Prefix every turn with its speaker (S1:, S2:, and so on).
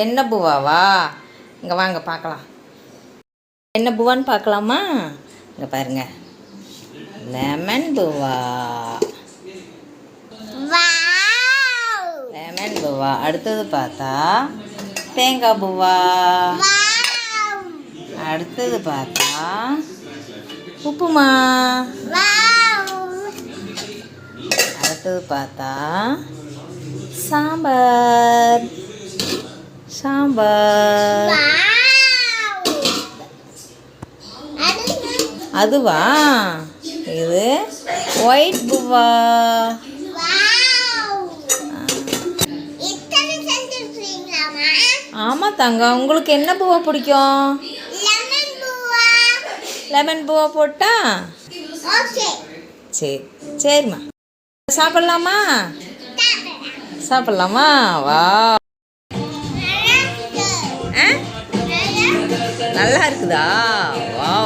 S1: என்ன பூவாவா? இங்கே வாங்க பார்க்கலாம். என்ன பூவான்னு பார்க்கலாமா? இங்கே பாருங்க, லெமன் பூவா. லெமன் பூவா. அடுத்தது பார்த்தா தேங்காய் பூவா. அடுத்தது பார்த்தா உப்புமா. அடுத்தது பார்த்தா சாம்பார். சாம்பார். அதுவா? இது ஒயிட் பூவா. ஆமாம் தங்கம், உங்களுக்கு என்ன பூவா பிடிக்கும்? லெமன் பூவா போட்டா? சரி சரிம்மா. சாப்பிட்லாமா? சாப்பிட்லாமா? வா, நல்லா இருக்குதா? வா.